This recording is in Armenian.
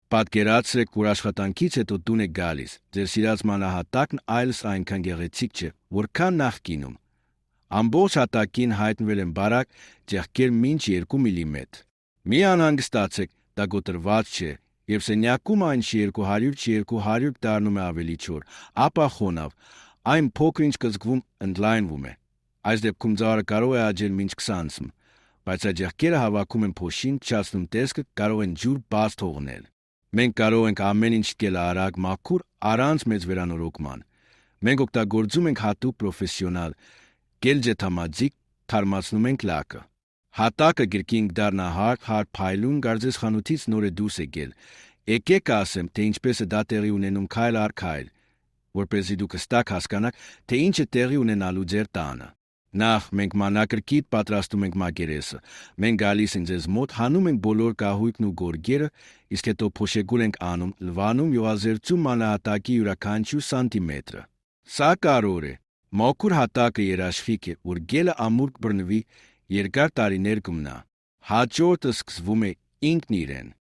Պատկերացրեք, որ աշխատանքից հետո տուն եք գալիս, ձեր սիրած մանրահատակն այլս այնքան գեղեցիկ չէ, որքան նախկինում։ Ամբողջ հատակին հայտնվել են բարակ ճեղքեր մինչ 2 մմ։ Մի անհանգստացեք, դա գոտրված չէ, եւ սենյակում այն չի 200 դառնում է ավելի չոր, ապա խոնավ, այն փոքր-ինչ կզգվում ընդլայնվում է։ Այս դեպքում ծառը կարող է աճել մինչ 20 cm, բայց այդ ճեղքերը հավաքում են փոշին, չացնում տեսքը, կարող են ջուր բաց թողնել։ Մենք կարող ենք ամեն ինչ դնել արագ, մաքուր, առանց մեծ վերանորոգման։ Մենք օգտագործում ենք հատուկ պրոֆեսիոնալ գելջեթամաձիկ, թարմացնում ենք լակը։ Հատակը գրքին դառնա հարթ փայլուն, կարծես խանութից նոր է դուրս եկել։ Եկեք ասեմ, թե ինչպես է դա տեղի ունենում քայլ առ քայլ, որպեսզի դուք հստակ հասկանաք, թե ինչ է տեղի ունենալու ձեր տանը։ Նախ մենք մանրակրկիտ պատրաստում ենք մակերեսը։ Մենք գալիս ենք ձեզ մոտ, հանում ենք բոլոր կահույքն ու գորգերը, իսկ հետո փոշեգուր ենք անում, լվանում եւ ազերծում մանրահատակի յուրաքանչյուր սանտիմետրը։ Սա կարևոր է։ Մաքուր հատակը երաշխիք է, որ գելը ամուր կբռնվի, երկար տարիներ կմնա։ Հաջորդը սկսվում է ինքն իրեն։